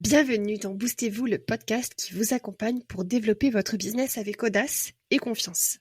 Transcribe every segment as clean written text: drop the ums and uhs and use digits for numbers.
Bienvenue dans Boostez-vous, le podcast qui vous accompagne pour développer votre business avec audace et confiance.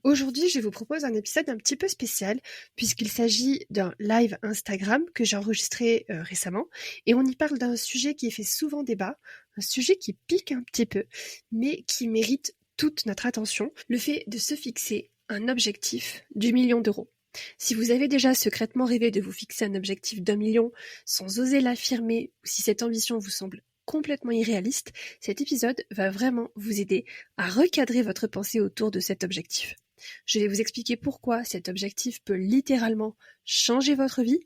Aujourd'hui, je vous propose un épisode un petit peu spécial puisqu'il s'agit d'un live Instagram que j'ai enregistré récemment et on y parle d'un sujet qui fait souvent débat, un sujet qui pique un petit peu mais qui mérite toute notre attention, le fait de se fixer un objectif du million d'euros. Si vous avez déjà secrètement rêvé de vous fixer un objectif d'1 million sans oser l'affirmer ou si cette ambition vous semble complètement irréaliste, cet épisode va vraiment vous aider à recadrer votre pensée autour de cet objectif. Je vais vous expliquer pourquoi cet objectif peut littéralement changer votre vie,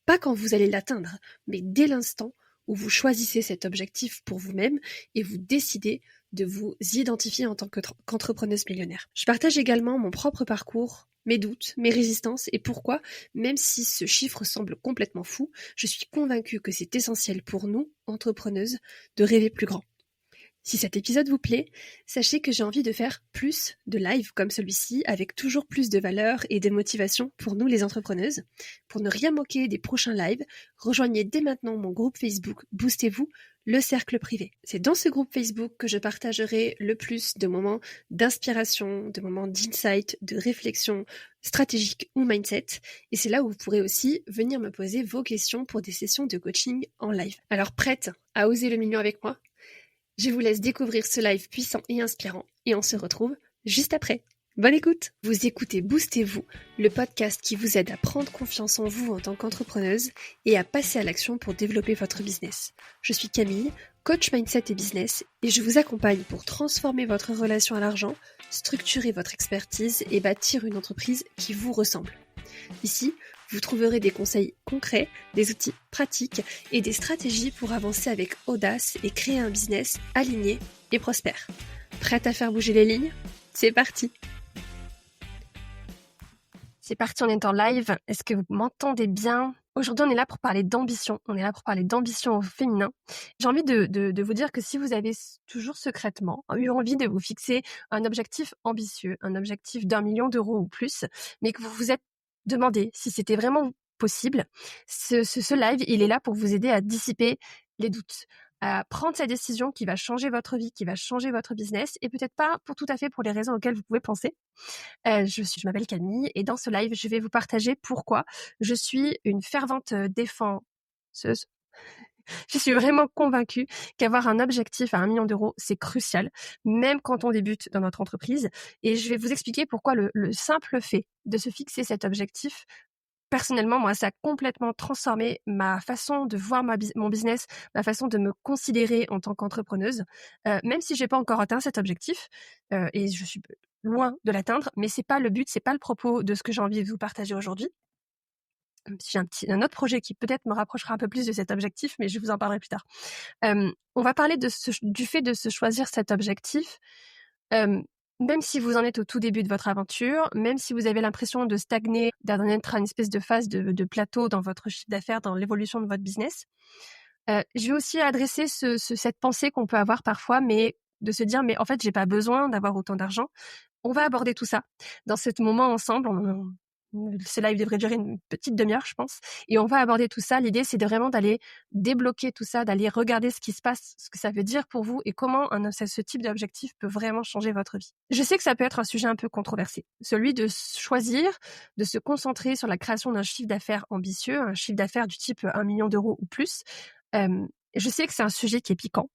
pas quand vous allez l'atteindre, mais dès l'instant où vous choisissez cet objectif pour vous-même et vous décidez de vous identifier en tant qu'entrepreneuse millionnaire. Je partage également mon propre parcours, mes doutes, mes résistances et pourquoi, même si ce chiffre semble complètement fou, je suis convaincue que c'est essentiel pour nous, entrepreneuses, de rêver plus grand. Si cet épisode vous plaît, sachez que j'ai envie de faire plus de lives comme celui-ci avec toujours plus de valeur et de motivation pour nous les entrepreneuses. Pour ne rien manquer des prochains lives, rejoignez dès maintenant mon groupe Facebook Boostez-vous, le cercle privé. C'est dans ce groupe Facebook que je partagerai le plus de moments d'inspiration, de moments d'insight, de réflexion stratégique ou mindset. Et c'est là où vous pourrez aussi venir me poser vos questions pour des sessions de coaching en live. Alors prête à oser le million avec moi ? Je vous laisse découvrir ce live puissant et inspirant et on se retrouve juste après. Bonne écoute! Vous écoutez Boostez-vous, le podcast qui vous aide à prendre confiance en vous en tant qu'entrepreneuse et à passer à l'action pour développer votre business. Je suis Camille, coach mindset et business et je vous accompagne pour transformer votre relation à l'argent, structurer votre expertise et bâtir une entreprise qui vous ressemble. Ici, vous trouverez des conseils concrets, des outils pratiques et des stratégies pour avancer avec audace et créer un business aligné et prospère. Prête à faire bouger les lignes ? C'est parti ! C'est parti, on est en live. Est-ce que vous m'entendez bien ? Aujourd'hui, on est là pour parler d'ambition. On est là pour parler d'ambition au féminin. J'ai envie de vous dire que si vous avez toujours secrètement eu envie de vous fixer un objectif ambitieux, un objectif d'1 million d'euros ou plus, mais que vous vous êtes demandé si c'était vraiment possible, ce live, il est là pour vous aider à dissiper les doutes, à prendre cette décision qui va changer votre vie, qui va changer votre business, et peut-être pas pour tout à fait pour les raisons auxquelles vous pouvez penser. Je m'appelle Camille et dans ce live, je vais vous partager pourquoi je suis une fervente défenseuse. Je suis vraiment convaincue qu'avoir un objectif à 1 million d'euros, c'est crucial, même quand on débute dans notre entreprise. Et je vais vous expliquer pourquoi le simple fait de se fixer cet objectif, personnellement, moi, ça a complètement transformé ma façon de voir mon business, ma façon de me considérer en tant qu'entrepreneuse. Même si j'ai pas encore atteint cet objectif, et je suis loin de l'atteindre, mais c'est pas le but, c'est pas le propos de ce que j'ai envie de vous partager aujourd'hui. J'ai un autre projet qui peut-être me rapprochera un peu plus de cet objectif, mais je vous en parlerai plus tard. On va parler du fait de se choisir cet objectif, même si vous en êtes au tout début de votre aventure, même si vous avez l'impression de stagner, d'en être à une espèce de phase de plateau dans votre chiffre d'affaires, dans l'évolution de votre business. Je vais aussi adresser cette pensée qu'on peut avoir parfois, mais de se dire, mais en fait, j'ai pas besoin d'avoir autant d'argent. On va aborder tout ça dans ce moment ensemble. Ce live devrait durer une petite demi-heure, je pense. Et on va aborder tout ça. L'idée, c'est vraiment d'aller débloquer tout ça, d'aller regarder ce qui se passe, ce que ça veut dire pour vous et comment ce type d'objectif peut vraiment changer votre vie. Je sais que ça peut être un sujet un peu controversé. Celui de choisir, de se concentrer sur la création d'un chiffre d'affaires ambitieux, un chiffre d'affaires du type 1 million d'euros ou plus. Je sais que c'est un sujet qui est piquant.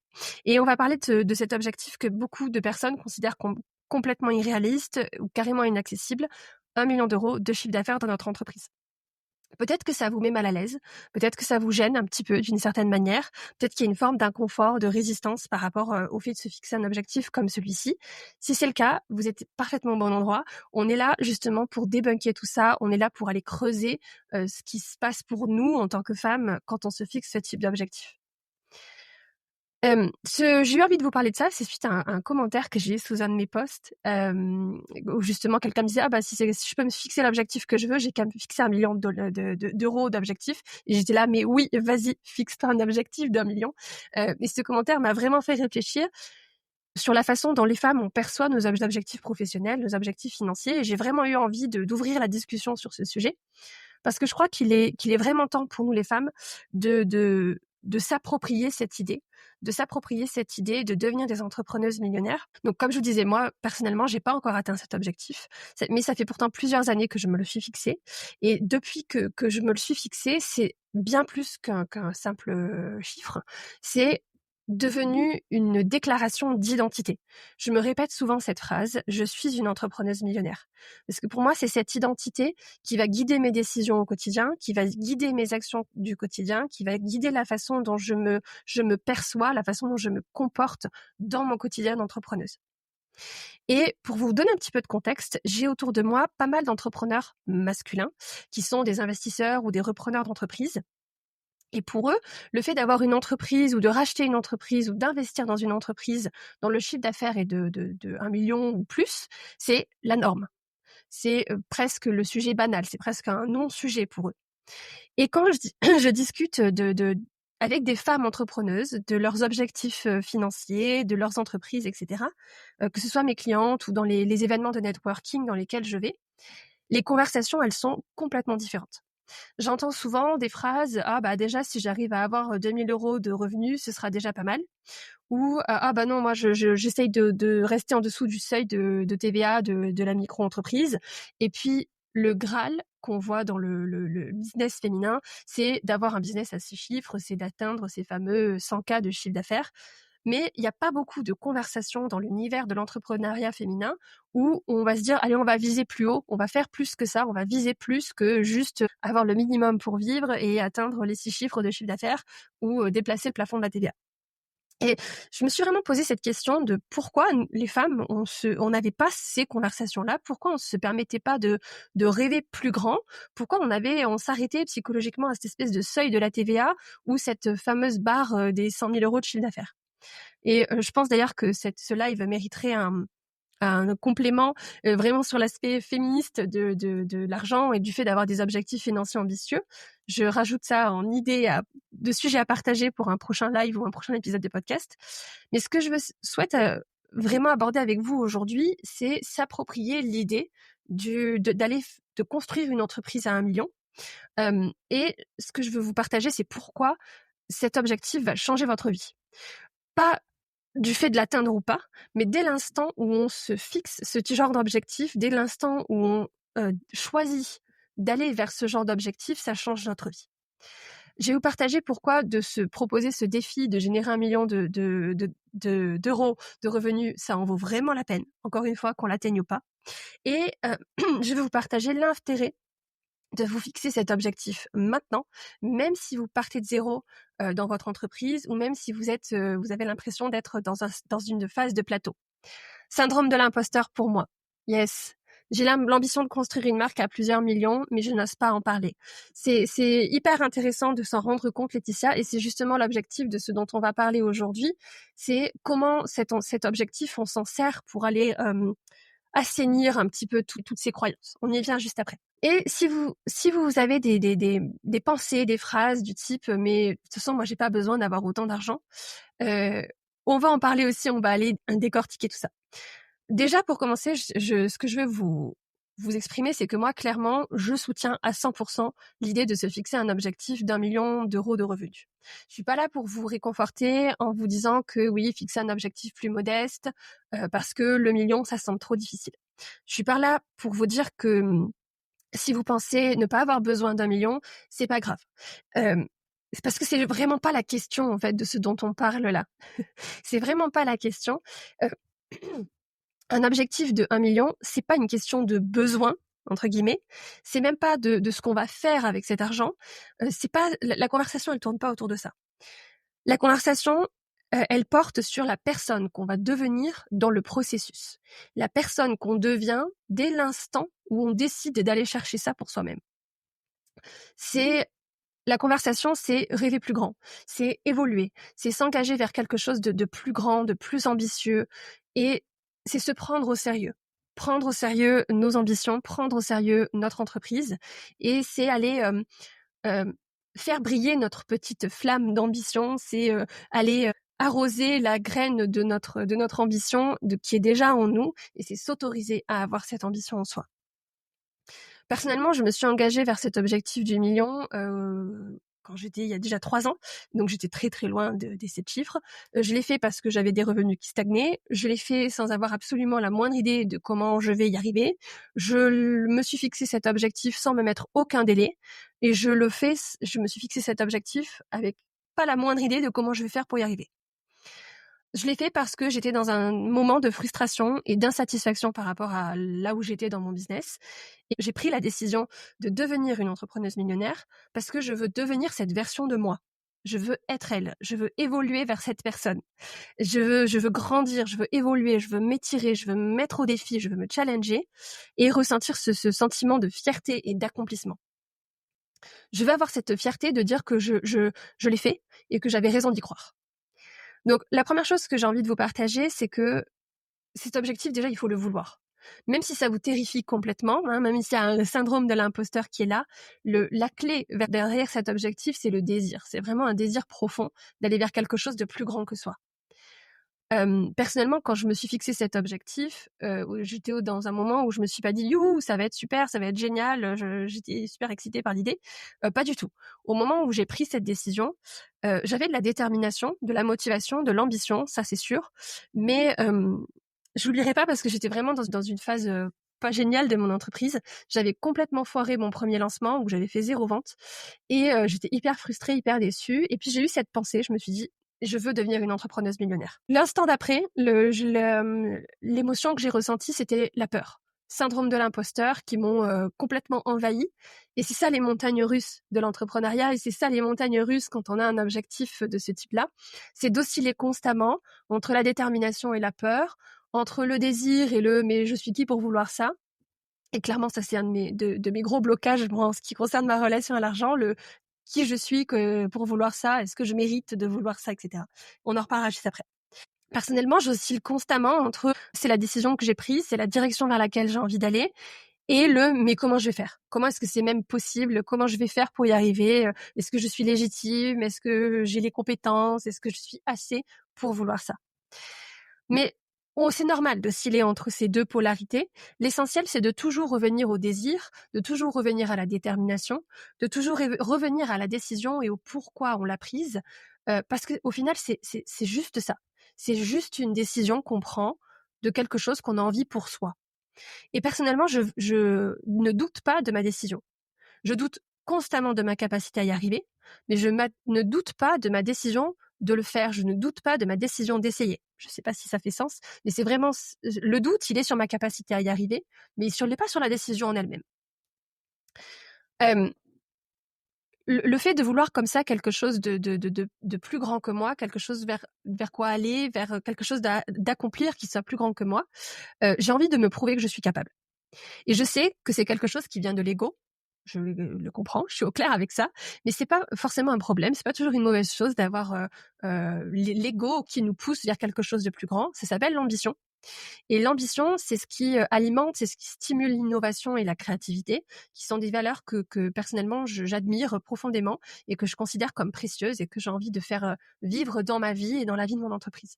Et on va parler de cet objectif que beaucoup de personnes considèrent complètement irréaliste ou carrément inaccessible, 1 million d'euros de chiffre d'affaires dans notre entreprise. Peut-être que ça vous met mal à l'aise, peut-être que ça vous gêne un petit peu d'une certaine manière, peut-être qu'il y a une forme d'inconfort, de résistance par rapport au fait de se fixer un objectif comme celui-ci. Si c'est le cas, vous êtes parfaitement au bon endroit. On est là justement pour débunker tout ça, on est là pour aller creuser ce qui se passe pour nous en tant que femmes quand on se fixe ce type d'objectif. J'ai eu envie de vous parler de ça, c'est suite à un commentaire que j'ai eu sous un de mes posts, où justement quelqu'un me disait: «Ah bah si je peux me fixer l'objectif que je veux, j'ai qu'à me fixer 1 million d'euros d'objectif». Et j'étais là: «Mais oui, vas-y, fixe-toi un objectif d'1 million». Et ce commentaire m'a vraiment fait réfléchir sur la façon dont les femmes, on perçoit nos objectifs professionnels, nos objectifs financiers. Et j'ai vraiment eu envie d'ouvrir la discussion sur ce sujet. Parce que je crois qu'il est vraiment temps pour nous les femmes de de s'approprier cette idée, de devenir des entrepreneuses millionnaires. Donc, comme je vous disais, moi, personnellement, j'ai pas encore atteint cet objectif, mais ça fait pourtant plusieurs années que je me le suis fixé. Et depuis que je me le suis fixé, c'est bien plus qu'un simple chiffre. C'est devenu une déclaration d'identité. Je me répète souvent cette phrase, je suis une entrepreneuse millionnaire. Parce que pour moi, c'est cette identité qui va guider mes décisions au quotidien, qui va guider mes actions du quotidien, qui va guider la façon dont je me perçois, la façon dont je me comporte dans mon quotidien d'entrepreneuse. Et pour vous donner un petit peu de contexte, j'ai autour de moi pas mal d'entrepreneurs masculins qui sont des investisseurs ou des repreneurs d'entreprises. Et pour eux, le fait d'avoir une entreprise ou de racheter une entreprise ou d'investir dans une entreprise dont le chiffre d'affaires est de 1 million ou plus, c'est la norme. C'est presque le sujet banal, c'est presque un non-sujet pour eux. Et quand je discute avec des femmes entrepreneuses, de leurs objectifs financiers, de leurs entreprises, etc., que ce soit mes clientes ou dans les événements de networking dans lesquels je vais, les conversations, elles sont complètement différentes. J'entends souvent des phrases « Ah bah déjà, si j'arrive à avoir 2 000 € de revenus, ce sera déjà pas mal ». Ou « Ah bah non, moi j'essaye de rester en dessous du seuil de TVA de la micro-entreprise ». Et puis le Graal qu'on voit dans le business féminin, c'est d'avoir un business à 6 chiffres, c'est d'atteindre ces fameux 100K de chiffre d'affaires. Mais il n'y a pas beaucoup de conversations dans l'univers de l'entrepreneuriat féminin où on va se dire, allez, on va viser plus haut, on va faire plus que ça, on va viser plus que juste avoir le minimum pour vivre et atteindre les 6 chiffres de chiffre d'affaires ou déplacer le plafond de la TVA. Et je me suis vraiment posé cette question de pourquoi les femmes, on n'avait pas ces conversations-là, pourquoi on se permettait pas de rêver plus grand, pourquoi on s'arrêtait psychologiquement à cette espèce de seuil de la TVA ou cette fameuse barre des 100 000 € de chiffre d'affaires. Et je pense d'ailleurs que ce live mériterait un complément vraiment sur l'aspect féministe de l'argent et du fait d'avoir des objectifs financiers ambitieux. Je rajoute ça en idée de sujets à partager pour un prochain live ou un prochain épisode de podcast. Mais ce que je souhaite vraiment aborder avec vous aujourd'hui, c'est s'approprier l'idée de construire une entreprise à 1 million. Et ce que je veux vous partager, c'est pourquoi cet objectif va changer votre vie. Pas du fait de l'atteindre ou pas, mais dès l'instant où on se fixe ce genre d'objectif, dès l'instant où on choisit d'aller vers ce genre d'objectif, ça change notre vie. Je vais vous partager pourquoi de se proposer ce défi de générer 1 million d'euros de revenus, ça en vaut vraiment la peine, encore une fois, qu'on l'atteigne ou pas. Et je vais vous partager l'intérêt de vous fixer cet objectif maintenant, même si vous partez de zéro dans votre entreprise ou même si vous avez l'impression d'être dans une phase de plateau. Syndrome de l'imposteur pour moi. Yes. J'ai l'ambition de construire une marque à plusieurs millions, mais je n'ose pas en parler. C'est hyper intéressant de s'en rendre compte, Laetitia, et c'est justement l'objectif de ce dont on va parler aujourd'hui. C'est comment cet objectif, on s'en sert pour aller assainir un petit peu toutes ces croyances. On y vient juste après. Et si vous avez des pensées, des phrases du type mais de toute façon moi j'ai pas besoin d'avoir autant d'argent, on va en parler aussi, on va aller décortiquer tout ça. Déjà pour commencer, ce que je veux vous exprimer, c'est que moi clairement je soutiens à 100% l'idée de se fixer un objectif d'1 million d'euros de revenus. Je suis pas là pour vous réconforter en vous disant que oui, fixer un objectif plus modeste parce que le million ça semble trop difficile. Je suis pas là pour vous dire que si vous pensez ne pas avoir besoin d'1 million, c'est pas grave. C'est parce que c'est vraiment pas la question en fait de ce dont on parle là. C'est vraiment pas la question. Un objectif de 1 million, c'est pas une question de besoin entre guillemets. C'est même pas de ce qu'on va faire avec cet argent. C'est pas la conversation, elle tourne pas autour de ça. La conversation, elle porte sur la personne qu'on va devenir dans le processus. La personne qu'on devient dès l'instant où on décide d'aller chercher ça pour soi-même. La conversation, c'est rêver plus grand, c'est évoluer, c'est s'engager vers quelque chose de plus grand, de plus ambitieux, et c'est se prendre au sérieux. Prendre au sérieux nos ambitions, prendre au sérieux notre entreprise, et c'est aller faire briller notre petite flamme d'ambition, c'est aller arroser la graine de notre ambition qui est déjà en nous, et c'est s'autoriser à avoir cette ambition en soi. Personnellement, je me suis engagée vers cet objectif du million quand j'étais il y a déjà 3 ans, donc j'étais très très loin des 7 chiffres. Je l'ai fait parce que j'avais des revenus qui stagnaient. Je l'ai fait sans avoir absolument la moindre idée de comment je vais y arriver. Je me suis fixé cet objectif sans me mettre aucun délai, et je me suis fixé cet objectif avec pas la moindre idée de comment je vais faire pour y arriver. Je l'ai fait parce que j'étais dans un moment de frustration et d'insatisfaction par rapport à là où j'étais dans mon business. Et j'ai pris la décision de devenir une entrepreneuse millionnaire parce que je veux devenir cette version de moi. Je veux être elle. Je veux évoluer vers cette personne. Je veux grandir, je veux évoluer, je veux m'étirer, je veux me mettre au défi, je veux me challenger et ressentir ce sentiment de fierté et d'accomplissement. Je veux avoir cette fierté de dire que je l'ai fait et que j'avais raison d'y croire. Donc, la première chose que j'ai envie de vous partager, c'est que cet objectif, déjà, il faut le vouloir. Même si ça vous terrifie complètement, même s'il y a un syndrome de l'imposteur qui est là, la clé derrière cet objectif, c'est le désir. C'est vraiment un désir profond d'aller vers quelque chose de plus grand que soi. Personnellement, quand je me suis fixé cet objectif, j'étais dans un moment où je me suis pas dit youhou, ça va être super, ça va être génial, j'étais super excitée par l'idée. Pas du tout. Au moment où j'ai pris cette décision, j'avais de la détermination, de la motivation, de l'ambition, ça c'est sûr. Mais je l'oublierai pas parce que j'étais vraiment dans une phase pas géniale de mon entreprise. J'avais complètement foiré mon premier lancement où j'avais fait 0 vente et j'étais hyper frustrée, hyper déçue. Et puis j'ai eu cette pensée, je me suis dit je veux devenir une entrepreneuse millionnaire. L'instant d'après, l'émotion que j'ai ressentie, c'était la peur. Syndrome de l'imposteur qui m'ont complètement envahie. Et c'est ça les montagnes russes de l'entrepreneuriat, et c'est ça les montagnes russes quand on a un objectif de ce type-là. C'est d'osciller constamment entre la détermination et la peur, entre le désir et le « mais je suis qui pour vouloir ça ?» Et clairement, ça c'est un de mes gros blocages en ce qui concerne ma relation à l'argent, le qui je suis pour vouloir ça, est-ce que je mérite de vouloir ça, etc. On en reparlera juste après. Personnellement, j'oscille constamment entre c'est la décision que j'ai prise, c'est la direction vers laquelle j'ai envie d'aller, et mais comment je vais faire? Comment est-ce que c'est même possible? Comment je vais faire pour y arriver? Est-ce que je suis légitime? Est-ce que j'ai les compétences? Est-ce que je suis assez pour vouloir ça? Mais c'est normal d'osciller entre ces deux polarités. L'essentiel, c'est de toujours revenir au désir, de toujours revenir à la détermination, de toujours revenir à la décision et au pourquoi on l'a prise. Parce qu'au final, c'est juste ça. C'est juste une décision qu'on prend de quelque chose qu'on a envie pour soi. Et personnellement, je ne doute pas de ma décision. Je doute constamment de ma capacité à y arriver, mais je ne doute pas de ma décision de le faire. Je ne doute pas de ma décision d'essayer. Je ne sais pas si ça fait sens, mais c'est vraiment le doute, il est sur ma capacité à y arriver, mais il n'est pas sur la décision en elle-même. Le fait de vouloir comme ça quelque chose de plus grand que moi, quelque chose vers quoi aller, vers quelque chose d'accomplir qui soit plus grand que moi, j'ai envie de me prouver que je suis capable. Et je sais que c'est quelque chose qui vient de l'ego. Je le comprends, je suis au clair avec ça, mais c'est pas forcément un problème, c'est pas toujours une mauvaise chose d'avoir l'ego qui nous pousse vers quelque chose de plus grand. Ça s'appelle l'ambition. Et l'ambition, c'est ce qui alimente, c'est ce qui stimule l'innovation et la créativité, qui sont des valeurs que personnellement j'admire profondément et que je considère comme précieuses et que j'ai envie de faire vivre dans ma vie et dans la vie de mon entreprise.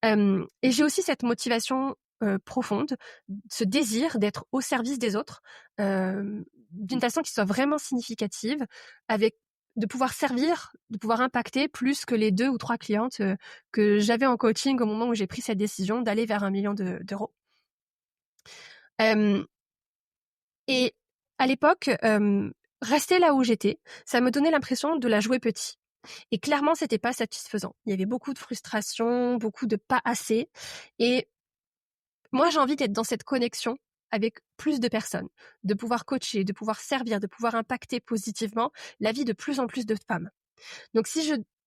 Et j'ai aussi cette motivation profonde, ce désir d'être au service des autres, d'une façon qui soit vraiment significative, de pouvoir servir, de pouvoir impacter plus que les 2 ou 3 clientes que j'avais en coaching au moment où j'ai pris cette décision d'aller vers 1 million d'euros. Et à l'époque, rester là où j'étais, ça me donnait l'impression de la jouer petit. Et clairement, c'était pas satisfaisant. Il y avait beaucoup de frustration, beaucoup de pas assez. Et moi, j'ai envie d'être dans cette connexion avec plus de personnes, de pouvoir coacher, de pouvoir servir, de pouvoir impacter positivement la vie de plus en plus de femmes. Donc, si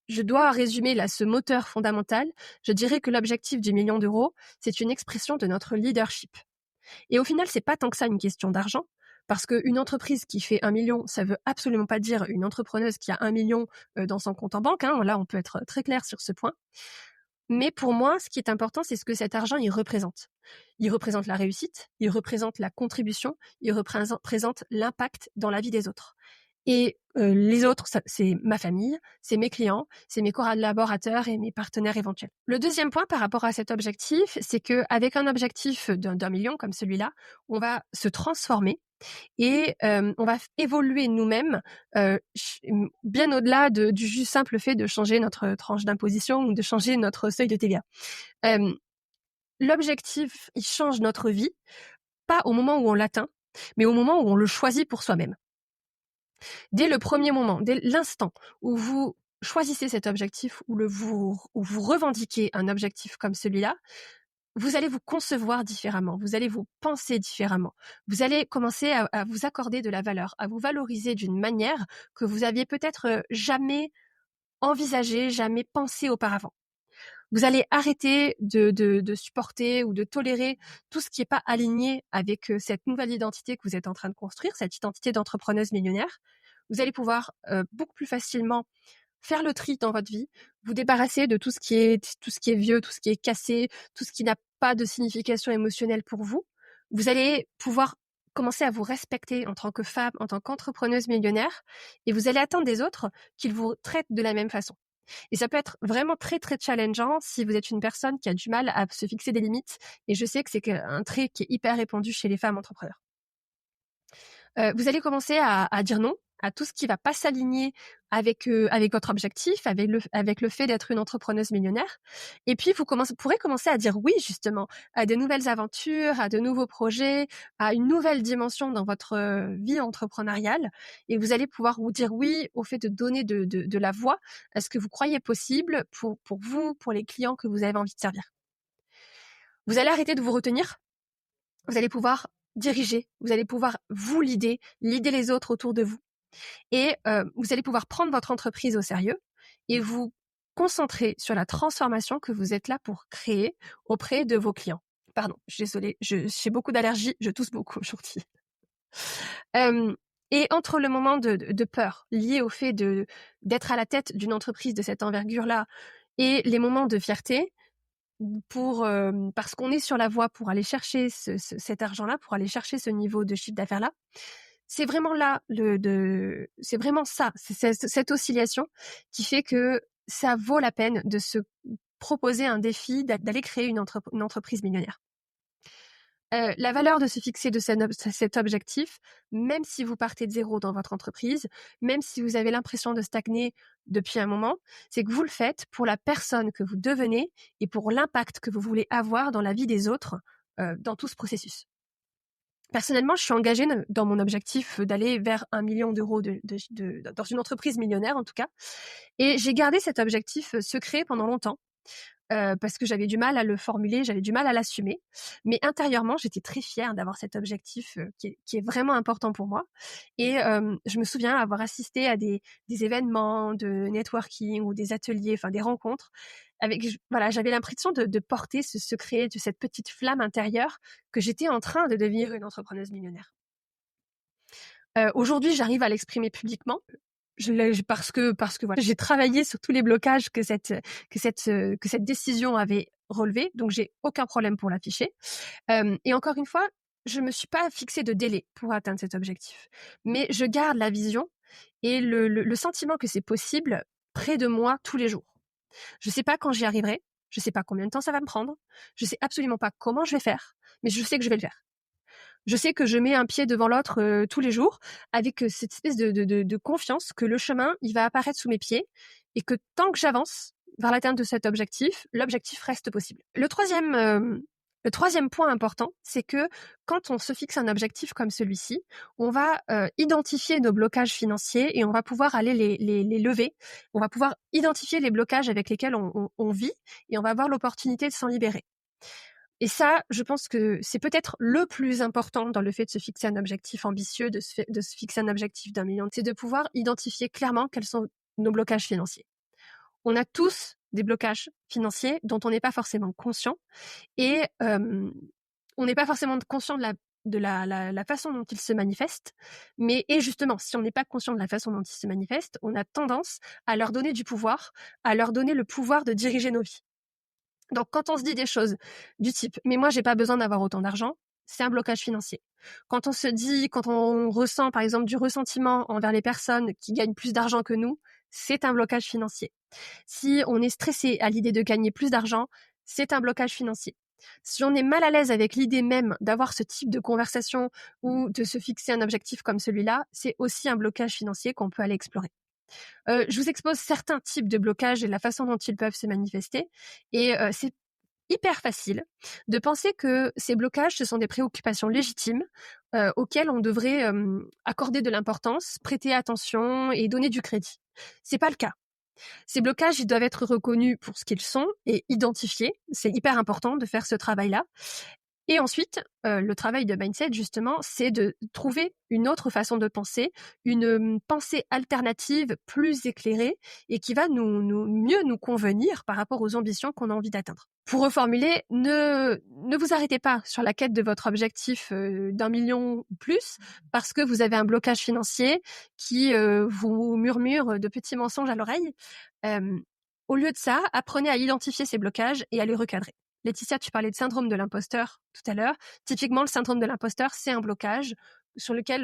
je dois résumer là ce moteur fondamental, je dirais que l'objectif du 1 million d'euros, c'est une expression de notre leadership. Et au final, c'est pas tant que ça une question d'argent, parce qu'une entreprise qui fait 1 million, ça veut absolument pas dire une entrepreneuse qui a 1 million dans son compte en banque. Là, on peut être très clair sur ce point. Mais pour moi, ce qui est important, c'est ce que cet argent, il représente. Il représente la réussite, il représente la contribution, il représente l'impact dans la vie des autres. Et les autres, c'est ma famille, c'est mes clients, c'est mes collaborateurs et mes partenaires éventuels. Le deuxième point par rapport à cet objectif, c'est qu'avec un objectif d'1 million comme celui-là, on va se transformer et on va évoluer nous-mêmes bien au-delà du juste simple fait de changer notre tranche d'imposition ou de changer notre seuil de TVA. L'objectif, il change notre vie, pas au moment où on l'atteint, mais au moment où on le choisit pour soi-même. Dès le premier moment, dès l'instant où vous choisissez cet objectif, où vous revendiquez un objectif comme celui-là, vous allez vous concevoir différemment, vous allez vous penser différemment, vous allez commencer à vous accorder de la valeur, à vous valoriser d'une manière que vous aviez peut-être jamais envisagée, jamais pensée auparavant. Vous allez arrêter de supporter ou de tolérer tout ce qui n'est pas aligné avec cette nouvelle identité que vous êtes en train de construire, cette identité d'entrepreneuse millionnaire. Vous allez pouvoir beaucoup plus facilement faire le tri dans votre vie, vous débarrasser de tout ce qui est vieux, tout ce qui est cassé, tout ce qui n'a pas de signification émotionnelle pour vous. Vous allez pouvoir commencer à vous respecter en tant que femme, en tant qu'entrepreneuse millionnaire, et vous allez attendre des autres qu'ils vous traitent de la même façon. Et ça peut être vraiment très, très challengeant si vous êtes une personne qui a du mal à se fixer des limites. Et je sais que c'est un trait qui est hyper répandu chez les femmes entrepreneurs. Vous allez commencer à dire non à tout ce qui va pas s'aligner avec votre objectif, avec le fait d'être une entrepreneuse millionnaire. Et puis vous pourrez commencer à dire oui justement à de nouvelles aventures, à de nouveaux projets, à une nouvelle dimension dans votre vie entrepreneuriale. Et vous allez pouvoir vous dire oui au fait de donner de la voix à ce que vous croyez possible pour vous, pour les clients que vous avez envie de servir. Vous allez arrêter de vous retenir. Vous allez pouvoir diriger, vous allez pouvoir vous leader les autres autour de vous. Et vous allez pouvoir prendre votre entreprise au sérieux et vous concentrer sur la transformation que vous êtes là pour créer auprès de vos clients. Pardon, je suis désolée, j'ai beaucoup d'allergies, je tousse beaucoup aujourd'hui. Et entre le moment de peur lié au fait d'être à la tête d'une entreprise de cette envergure-là et les moments de fierté, parce qu'on est sur la voie pour aller chercher cet argent-là, pour aller chercher ce niveau de chiffre d'affaires-là, c'est vraiment là c'est vraiment ça, c'est cette oscillation qui fait que ça vaut la peine de se proposer un défi d'aller créer une entreprise millionnaire. La valeur de se fixer de cet objectif, même si vous partez de zéro dans votre entreprise, même si vous avez l'impression de stagner depuis un moment, c'est que vous le faites pour la personne que vous devenez et pour l'impact que vous voulez avoir dans la vie des autres dans tout ce processus. Personnellement, je suis engagée dans mon objectif d'aller vers 1 million d'euros dans une entreprise millionnaire en tout cas. Et j'ai gardé cet objectif secret pendant longtemps. Parce que j'avais du mal à le formuler, j'avais du mal à l'assumer. Mais intérieurement, j'étais très fière d'avoir cet objectif qui est vraiment important pour moi. Et je me souviens avoir assisté à des événements de networking ou des ateliers, enfin des rencontres. J'avais l'impression de porter ce secret, de cette petite flamme intérieure que j'étais en train de devenir une entrepreneuse millionnaire. Aujourd'hui, j'arrive à l'exprimer publiquement. Parce que voilà, j'ai travaillé sur tous les blocages que cette décision avait relevés, donc j'ai aucun problème pour l'afficher. Et encore une fois, je me suis pas fixé de délai pour atteindre cet objectif, mais je garde la vision et le sentiment que c'est possible près de moi tous les jours. Je sais pas quand j'y arriverai, je sais pas combien de temps ça va me prendre, je sais absolument pas comment je vais faire, mais je sais que je vais le faire. Je sais que je mets un pied devant l'autre tous les jours avec cette espèce de confiance que le chemin, il va apparaître sous mes pieds et que tant que j'avance vers l'atteinte de cet objectif, l'objectif reste possible. Le troisième point important, c'est que quand on se fixe un objectif comme celui-ci, on va identifier nos blocages financiers et on va pouvoir aller les lever. On va pouvoir identifier les blocages avec lesquels on vit et on va avoir l'opportunité de s'en libérer. Et ça, je pense que c'est peut-être le plus important dans le fait de se fixer un objectif ambitieux, de se fixer un objectif d'1 million, c'est de pouvoir identifier clairement quels sont nos blocages financiers. On a tous des blocages financiers dont on n'est pas forcément conscient et on n'est pas forcément conscient de la façon dont ils se manifestent, et justement, si on n'est pas conscient de la façon dont ils se manifestent, on a tendance à leur donner du pouvoir, à leur donner le pouvoir de diriger nos vies. Donc, quand on se dit des choses du type « mais moi, j'ai pas besoin d'avoir autant d'argent », c'est un blocage financier. Quand on ressent, par exemple, du ressentiment envers les personnes qui gagnent plus d'argent que nous, c'est un blocage financier. Si on est stressé à l'idée de gagner plus d'argent, c'est un blocage financier. Si on est mal à l'aise avec l'idée même d'avoir ce type de conversation ou de se fixer un objectif comme celui-là, c'est aussi un blocage financier qu'on peut aller explorer. Je vous expose certains types de blocages et la façon dont ils peuvent se manifester. Et c'est hyper facile de penser que ces blocages, ce sont des préoccupations légitimes auxquelles on devrait accorder de l'importance, prêter attention et donner du crédit. C'est pas le cas. Ces blocages, ils doivent être reconnus pour ce qu'ils sont et identifiés. C'est hyper important de faire ce travail-là. Et ensuite, le travail de mindset, justement, c'est de trouver une autre façon de penser, une pensée alternative plus éclairée et qui va mieux nous convenir par rapport aux ambitions qu'on a envie d'atteindre. Pour reformuler, ne vous arrêtez pas sur la quête de votre objectif d'1 million ou plus parce que vous avez un blocage financier qui vous murmure de petits mensonges à l'oreille. Au lieu de ça, apprenez à identifier ces blocages et à les recadrer. Laetitia, tu parlais de syndrome de l'imposteur tout à l'heure. Typiquement, le syndrome de l'imposteur, c'est un blocage sur lequel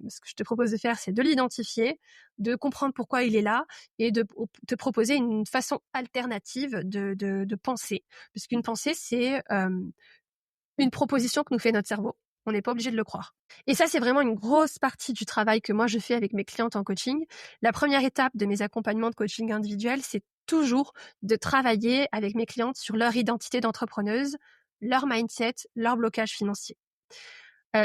ce que je te propose de faire, c'est de l'identifier, de comprendre pourquoi il est là et de te proposer une façon alternative de penser. Puisqu'une pensée, c'est une proposition que nous fait notre cerveau. On n'est pas obligé de le croire. Et ça, c'est vraiment une grosse partie du travail que moi, je fais avec mes clientes en coaching. La première étape de mes accompagnements de coaching individuel, c'est toujours de travailler avec mes clientes sur leur identité d'entrepreneuse, leur mindset, leur blocage financier.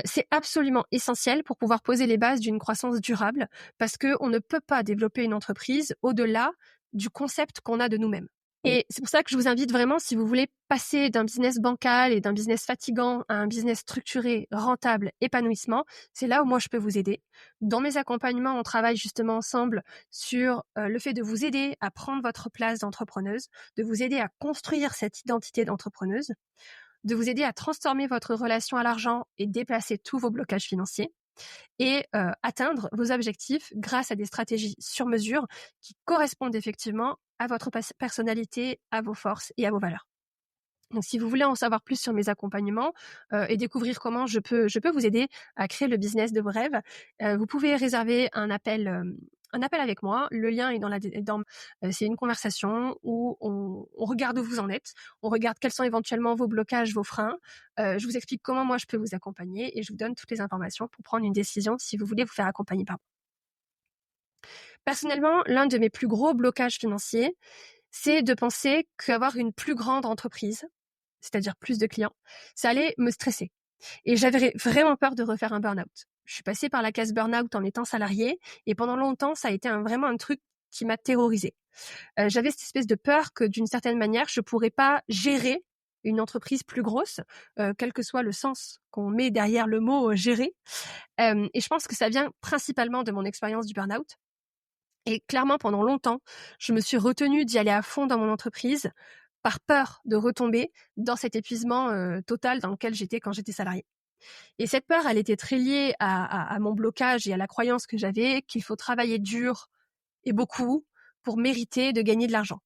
C'est absolument essentiel pour pouvoir poser les bases d'une croissance durable parce qu'on ne peut pas développer une entreprise au-delà du concept qu'on a de nous-mêmes. Et c'est pour ça que je vous invite vraiment, si vous voulez passer d'un business bancal et d'un business fatigant à un business structuré, rentable, épanouissement, c'est là où moi je peux vous aider. Dans mes accompagnements, on travaille justement ensemble sur le fait de vous aider à prendre votre place d'entrepreneuse, de vous aider à construire cette identité d'entrepreneuse, de vous aider à transformer votre relation à l'argent et déplacer tous vos blocages financiers et atteindre vos objectifs grâce à des stratégies sur mesure qui correspondent effectivement à votre personnalité, à vos forces et à vos valeurs. Donc, si vous voulez en savoir plus sur mes accompagnements et découvrir comment je peux vous aider à créer le business de vos rêves, vous pouvez réserver un appel avec moi. Le lien est c'est une conversation où on regarde où vous en êtes, on regarde quels sont éventuellement vos blocages, vos freins. Je vous explique comment moi je peux vous accompagner et je vous donne toutes les informations pour prendre une décision si vous voulez vous faire accompagner par moi. Personnellement, l'un de mes plus gros blocages financiers, c'est de penser qu'avoir une plus grande entreprise, c'est-à-dire plus de clients, ça allait me stresser. Et j'avais vraiment peur de refaire un burn-out. Je suis passée par la case burn-out en étant salariée et pendant longtemps, ça a été vraiment un truc qui m'a terrorisée. J'avais cette espèce de peur que d'une certaine manière, je pourrais pas gérer une entreprise plus grosse, quel que soit le sens qu'on met derrière le mot gérer. Et je pense que ça vient principalement de mon expérience du burn-out. Et clairement, pendant longtemps, je me suis retenue d'y aller à fond dans mon entreprise par peur de retomber dans cet épuisement total dans lequel j'étais quand j'étais salariée. Et cette peur, elle était très liée à mon blocage et à la croyance que j'avais qu'il faut travailler dur et beaucoup pour mériter de gagner de l'argent.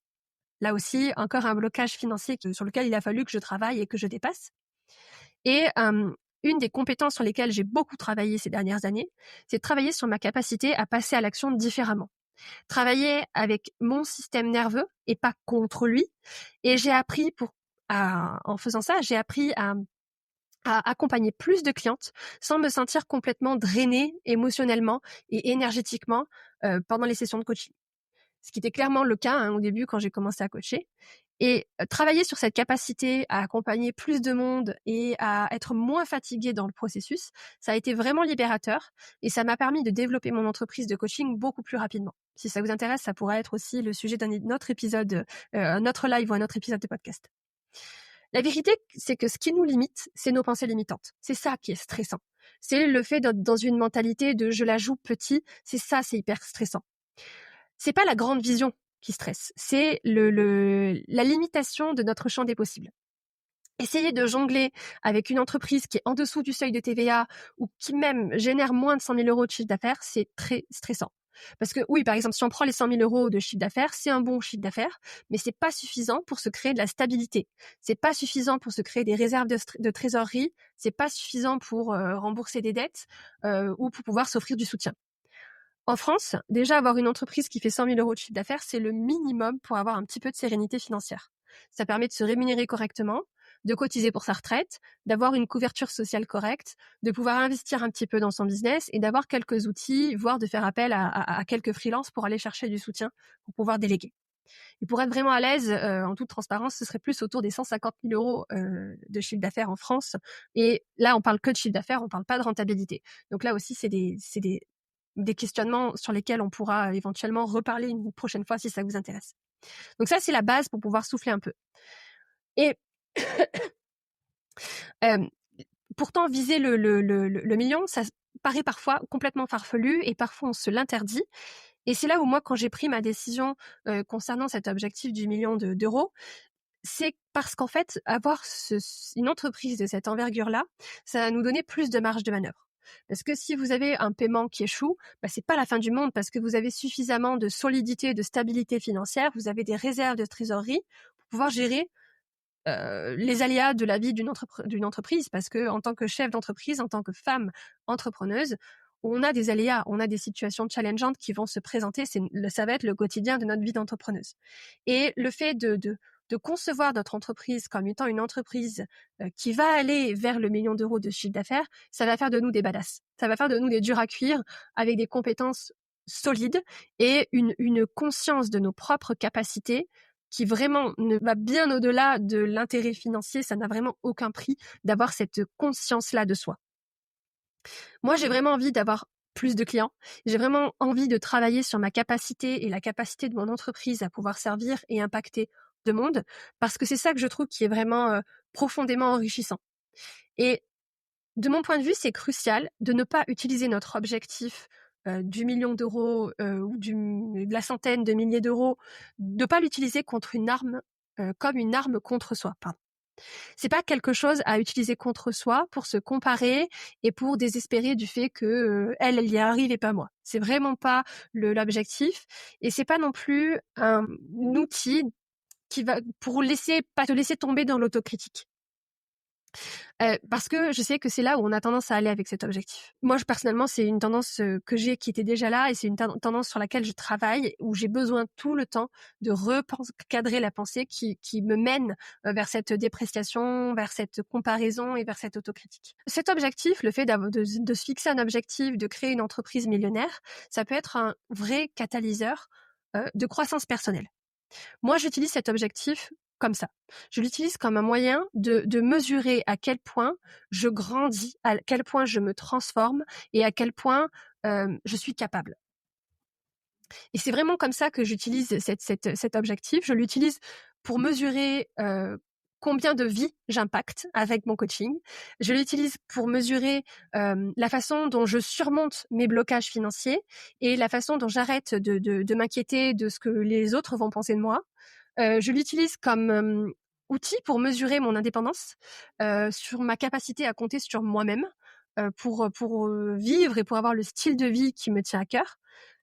Là aussi, encore un blocage financier sur lequel il a fallu que je travaille et que je dépasse. Et une des compétences sur lesquelles j'ai beaucoup travaillé ces dernières années, c'est de travailler sur ma capacité à passer à l'action différemment. Travailler avec mon système nerveux et pas contre lui. Et j'ai appris en faisant ça, j'ai appris à accompagner plus de clientes sans me sentir complètement drainée émotionnellement et énergétiquement pendant les sessions de coaching. Ce qui était clairement le cas au début quand j'ai commencé à coacher. Et travailler sur cette capacité à accompagner plus de monde et à être moins fatiguée dans le processus, ça a été vraiment libérateur et ça m'a permis de développer mon entreprise de coaching beaucoup plus rapidement. Si ça vous intéresse, ça pourrait être aussi le sujet d'un autre épisode, un autre live ou un autre épisode de podcast. La vérité, c'est que ce qui nous limite, c'est nos pensées limitantes. C'est ça qui est stressant. C'est le fait d'être dans une mentalité de je la joue petit, c'est hyper stressant. C'est pas la grande vision qui stresse, c'est la limitation de notre champ des possibles. Essayer de jongler avec une entreprise qui est en dessous du seuil de TVA ou qui même génère moins de 100 000 euros de chiffre d'affaires, c'est très stressant. Parce que oui, par exemple, si on prend les 100 000 euros de chiffre d'affaires, c'est un bon chiffre d'affaires, mais c'est pas suffisant pour se créer de la stabilité. C'est pas suffisant pour se créer des réserves de trésorerie. C'est pas suffisant pour rembourser des dettes ou pour pouvoir s'offrir du soutien. En France, déjà avoir une entreprise qui fait 100 000 euros de chiffre d'affaires, c'est le minimum pour avoir un petit peu de sérénité financière. Ça permet de se rémunérer correctement, de cotiser pour sa retraite, d'avoir une couverture sociale correcte, de pouvoir investir un petit peu dans son business et d'avoir quelques outils, voire de faire appel à quelques freelances pour aller chercher du soutien pour pouvoir déléguer. Et pour être vraiment à l'aise, en toute transparence, ce serait plus autour des 150 000 euros de chiffre d'affaires en France. Et là, on parle que de chiffre d'affaires, on parle pas de rentabilité. Donc là aussi, c'est des questionnements sur lesquels on pourra éventuellement reparler une prochaine fois si ça vous intéresse. Donc ça, c'est la base pour pouvoir souffler un peu. Et pourtant, viser le million, ça paraît parfois complètement farfelu et parfois on se l'interdit. Et c'est là où moi, quand j'ai pris ma décision concernant cet objectif du million d'euros, c'est parce qu'en fait, avoir une entreprise de cette envergure-là, ça va nous donner plus de marge de manœuvre. Parce que si vous avez un paiement qui échoue, c'est pas la fin du monde parce que vous avez suffisamment de solidité, de stabilité financière, vous avez des réserves de trésorerie pour pouvoir gérer les aléas de la vie d'une entreprise, parce que en tant que chef d'entreprise, en tant que femme entrepreneuse, on a des aléas, on a des situations challengeantes qui vont se présenter. Ça va être le quotidien de notre vie d'entrepreneuse. Et le fait de concevoir notre entreprise comme étant une entreprise qui va aller vers le million d'euros de chiffre d'affaires, ça va faire de nous des badass. Ça va faire de nous des durs à cuire avec des compétences solides et une conscience de nos propres capacités qui vraiment ne va bien au-delà de l'intérêt financier. Ça n'a vraiment aucun prix d'avoir cette conscience-là de soi. Moi, j'ai vraiment envie d'avoir plus de clients. J'ai vraiment envie de travailler sur ma capacité et la capacité de mon entreprise à pouvoir servir et impacter de monde, parce que c'est ça que je trouve qui est vraiment profondément enrichissant. Et de mon point de vue, c'est crucial de ne pas utiliser notre objectif du million d'euros ou de la centaine de milliers d'euros, de ne pas l'utiliser contre une arme, comme une arme contre soi. Pardon. C'est pas quelque chose à utiliser contre soi pour se comparer et pour désespérer du fait que elle y arrive et pas moi. C'est vraiment pas l'objectif, et c'est pas non plus un outil qui va pour pas te laisser tomber dans l'autocritique. Parce que je sais que c'est là où on a tendance à aller avec cet objectif. Moi, personnellement, c'est une tendance que j'ai qui était déjà là, et c'est une tendance sur laquelle je travaille, où j'ai besoin tout le temps de recadrer la pensée qui me mène vers cette dépréciation, vers cette comparaison et vers cette autocritique. Cet objectif, le fait de se fixer un objectif, de créer une entreprise millionnaire, ça peut être un vrai catalyseur de croissance personnelle. Moi, j'utilise cet objectif comme ça. Je l'utilise comme un moyen de mesurer à quel point je grandis, à quel point je me transforme et à quel point je suis capable. Et c'est vraiment comme ça que j'utilise cet objectif. Je l'utilise pour mesurer combien de vies j'impacte avec mon coaching. Je l'utilise pour mesurer la façon dont je surmonte mes blocages financiers et la façon dont j'arrête de m'inquiéter de ce que les autres vont penser de moi. Je l'utilise comme outil pour mesurer mon indépendance, sur ma capacité à compter sur moi-même, pour vivre et pour avoir le style de vie qui me tient à cœur.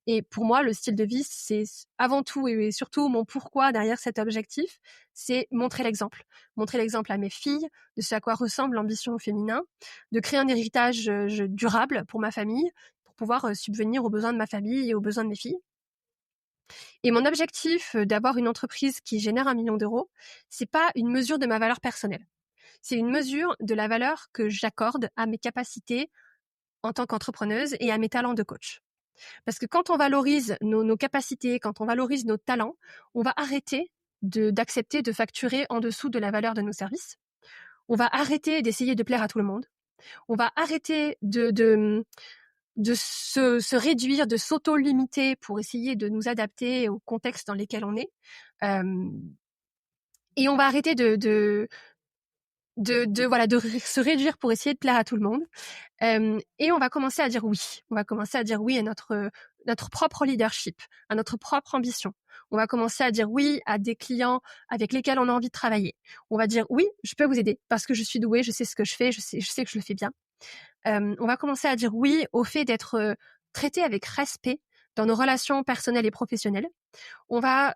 Et pour moi, le style de vie, c'est avant tout et surtout mon pourquoi derrière cet objectif, c'est montrer l'exemple. Montrer l'exemple à mes filles de ce à quoi ressemble l'ambition au féminin, de créer un héritage durable pour ma famille, pour pouvoir subvenir aux besoins de ma famille et aux besoins de mes filles. Et mon objectif d'avoir une entreprise qui génère 1 million d'euros, c'est pas une mesure de ma valeur personnelle. C'est une mesure de la valeur que j'accorde à mes capacités en tant qu'entrepreneuse et à mes talents de coach. Parce que quand on valorise nos capacités, quand on valorise nos talents, on va arrêter d'accepter de facturer en dessous de la valeur de nos services. On va arrêter d'essayer de plaire à tout le monde. On va arrêter de se réduire, de s'auto-limiter pour essayer de nous adapter au contexte dans lequel on est. Et on va arrêter de se réduire pour essayer de plaire à tout le monde. Et on va commencer à dire oui. On va commencer à dire oui à notre propre leadership, à notre propre ambition. On va commencer à dire oui à des clients avec lesquels on a envie de travailler. On va dire oui, je peux vous aider parce que je suis douée, je sais ce que je fais, je sais que je le fais bien. On va commencer à dire oui au fait d'être traité avec respect dans nos relations personnelles et professionnelles. On va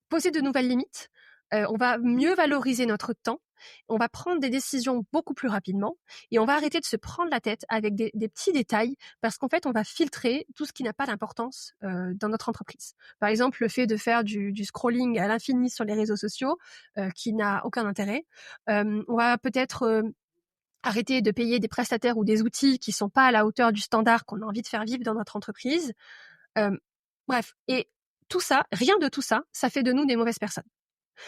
poser de nouvelles limites. On va mieux valoriser notre temps on va prendre des décisions beaucoup plus rapidement et on va arrêter de se prendre la tête avec des petits détails parce qu'en fait, on va filtrer tout ce qui n'a pas d'importance dans notre entreprise. Par exemple, le fait de faire du scrolling à l'infini sur les réseaux sociaux qui n'a aucun intérêt. On va peut-être arrêter de payer des prestataires ou des outils qui sont pas à la hauteur du standard qu'on a envie de faire vivre dans notre entreprise. Bref, et tout ça, rien de tout ça, ça fait de nous des mauvaises personnes.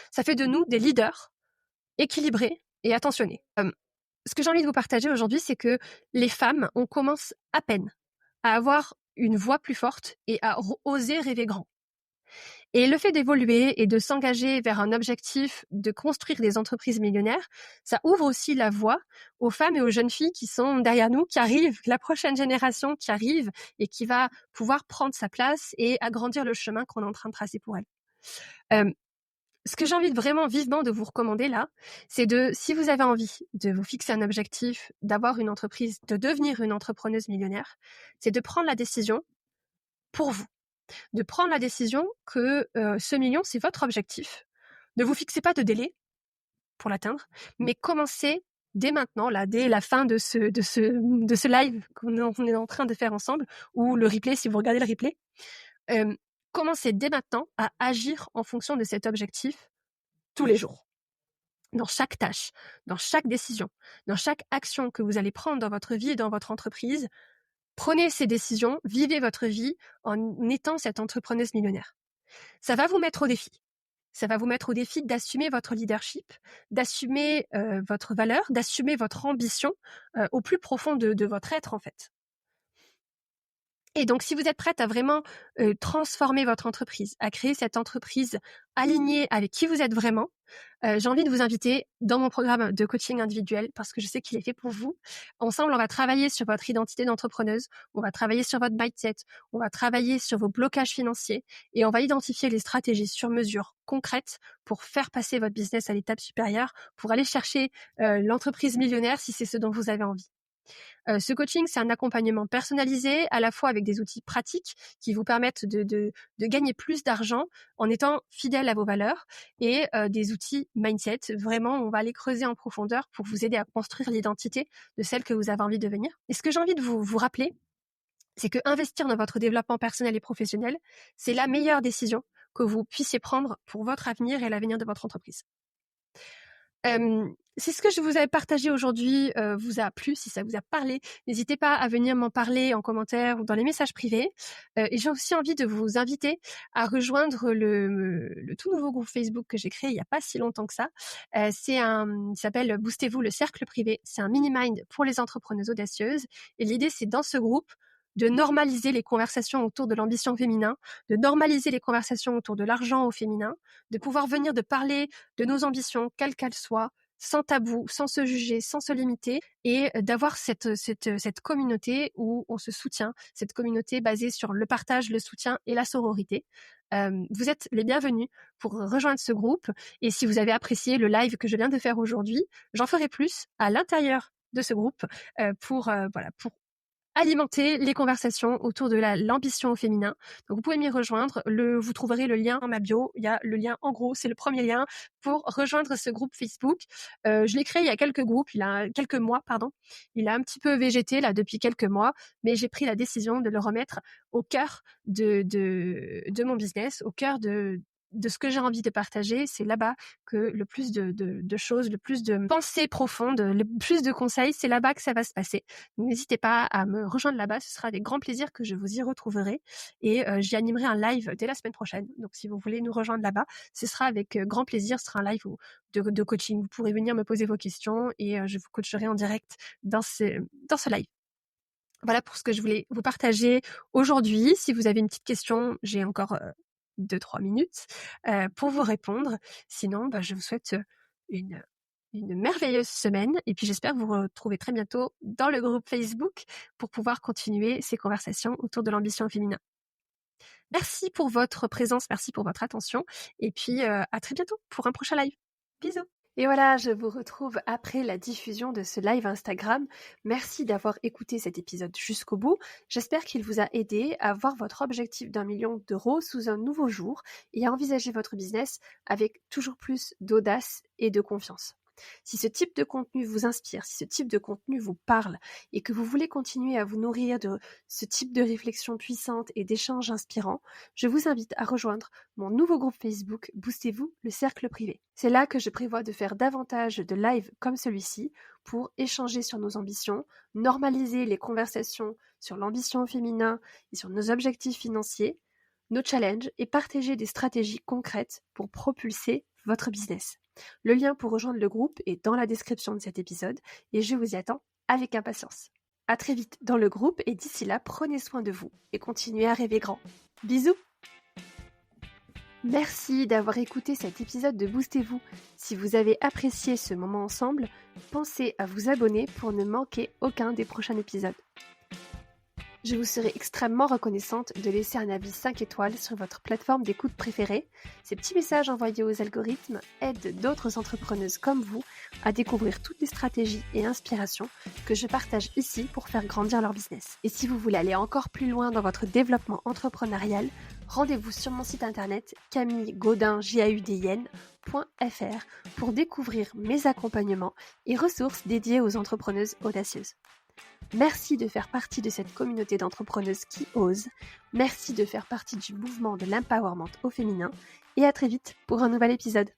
Ça fait de nous des leaders équilibrés et attentionnés. Ce que j'ai envie de vous partager aujourd'hui, c'est que les femmes, on commence à peine à avoir une voix plus forte et à oser rêver grand. Et le fait d'évoluer et de s'engager vers un objectif de construire des entreprises millionnaires, ça ouvre aussi la voie aux femmes et aux jeunes filles qui sont derrière nous, qui arrivent, la prochaine génération qui arrive et qui va pouvoir prendre sa place et agrandir le chemin qu'on est en train de tracer pour elle. Ce que j'ai envie de vraiment vivement de vous recommander là, c'est si vous avez envie de vous fixer un objectif, d'avoir une entreprise, de devenir une entrepreneuse millionnaire, c'est de prendre la décision pour vous. De prendre la décision que ce million, c'est votre objectif. Ne vous fixez pas de délai pour l'atteindre, mais commencez dès maintenant, là, dès la fin de ce live qu'on est en train de faire ensemble, ou le replay si vous regardez le replay. Commencez dès maintenant à agir en fonction de cet objectif tous les jours. Dans chaque tâche, dans chaque décision, dans chaque action que vous allez prendre dans votre vie et dans votre entreprise, prenez ces décisions, vivez votre vie en étant cette entrepreneuse millionnaire. Ça va vous mettre au défi. Ça va vous mettre au défi d'assumer votre leadership, d'assumer votre valeur, d'assumer votre ambition au plus profond de votre être en fait. Et donc, si vous êtes prête à vraiment transformer votre entreprise, à créer cette entreprise alignée avec qui vous êtes vraiment, j'ai envie de vous inviter dans mon programme de coaching individuel parce que je sais qu'il est fait pour vous. Ensemble, on va travailler sur votre identité d'entrepreneuse, on va travailler sur votre mindset, on va travailler sur vos blocages financiers et on va identifier les stratégies sur mesure concrètes pour faire passer votre business à l'étape supérieure, pour aller chercher l'entreprise millionnaire si c'est ce dont vous avez envie. Ce coaching, c'est un accompagnement personnalisé, à la fois avec des outils pratiques qui vous permettent de gagner plus d'argent en étant fidèle à vos valeurs et des outils mindset. Vraiment, on va aller creuser en profondeur pour vous aider à construire l'identité de celle que vous avez envie de devenir. Et ce que j'ai envie de vous rappeler, c'est que investir dans votre développement personnel et professionnel, c'est la meilleure décision que vous puissiez prendre pour votre avenir et l'avenir de votre entreprise. Si ce que je vous avais partagé aujourd'hui vous a plu, si ça vous a parlé, n'hésitez pas à venir m'en parler en commentaire ou dans les messages privés. Et j'ai aussi envie de vous inviter à rejoindre le tout nouveau groupe Facebook que j'ai créé il n'y a pas si longtemps que ça. Il s'appelle Boostez-vous le cercle privé. C'est un mini-mind pour les entrepreneuses audacieuses. Et l'idée, c'est dans ce groupe de normaliser les conversations autour de l'ambition féminin, de normaliser les conversations autour de l'argent au féminin, de pouvoir venir de parler de nos ambitions, quelles qu'elles soient, sans tabou, sans se juger, sans se limiter, et d'avoir cette communauté où on se soutient, cette communauté basée sur le partage, le soutien et la sororité. Vous êtes les bienvenus pour rejoindre ce groupe, et si vous avez apprécié le live que je viens de faire aujourd'hui, j'en ferai plus à l'intérieur de ce groupe pour alimenter les conversations autour de l'ambition au féminin. Donc, vous pouvez m'y rejoindre. Vous trouverez le lien dans ma bio. Il y a le lien en gros, c'est le premier lien pour rejoindre ce groupe Facebook. Je l'ai créé il y a quelques mois. Il a un petit peu végété là depuis quelques mois, mais j'ai pris la décision de le remettre au cœur de mon business, au cœur de ce que j'ai envie de partager. C'est là-bas que le plus de choses, le plus de pensées profondes, le plus de conseils, c'est là-bas que ça va se passer. N'hésitez pas à me rejoindre là-bas, ce sera avec grand plaisir que je vous y retrouverai et j'y animerai un live dès la semaine prochaine. Donc si vous voulez nous rejoindre là-bas, ce sera avec grand plaisir, ce sera un live de coaching. Vous pourrez venir me poser vos questions et je vous coacherai en direct dans ce live. Voilà pour ce que je voulais vous partager aujourd'hui. Si vous avez une petite question, j'ai encore 2-3 minutes pour vous répondre. Sinon, je vous souhaite une merveilleuse semaine et puis j'espère vous retrouver très bientôt dans le groupe Facebook pour pouvoir continuer ces conversations autour de l'ambition féminin. Merci pour votre présence, merci pour votre attention et puis à très bientôt pour un prochain live. Bisous. Et voilà, je vous retrouve après la diffusion de ce live Instagram. Merci d'avoir écouté cet épisode jusqu'au bout. J'espère qu'il vous a aidé à voir votre objectif d'1 million d'euros sous un nouveau jour et à envisager votre business avec toujours plus d'audace et de confiance. Si ce type de contenu vous inspire, si ce type de contenu vous parle et que vous voulez continuer à vous nourrir de ce type de réflexion puissante et d'échanges inspirants, je vous invite à rejoindre mon nouveau groupe Facebook Boostez-vous, le cercle privé. C'est là que je prévois de faire davantage de lives comme celui-ci pour échanger sur nos ambitions, normaliser les conversations sur l'ambition au féminin et sur nos objectifs financiers, nos challenges et partager des stratégies concrètes pour propulser votre business. Le lien pour rejoindre le groupe est dans la description de cet épisode et je vous y attends avec impatience. À très vite dans le groupe et d'ici là, prenez soin de vous et continuez à rêver grand. Bisous! Merci d'avoir écouté cet épisode de Boostez-vous. Si vous avez apprécié ce moment ensemble, pensez à vous abonner pour ne manquer aucun des prochains épisodes. Je vous serai extrêmement reconnaissante de laisser un avis 5 étoiles sur votre plateforme d'écoute préférée. Ces petits messages envoyés aux algorithmes aident d'autres entrepreneuses comme vous à découvrir toutes les stratégies et inspirations que je partage ici pour faire grandir leur business. Et si vous voulez aller encore plus loin dans votre développement entrepreneurial, rendez-vous sur mon site internet camillegaudin.fr pour découvrir mes accompagnements et ressources dédiées aux entrepreneuses audacieuses. Merci de faire partie de cette communauté d'entrepreneuses qui osent. Merci de faire partie du mouvement de l'empowerment au féminin. Et à très vite pour un nouvel épisode.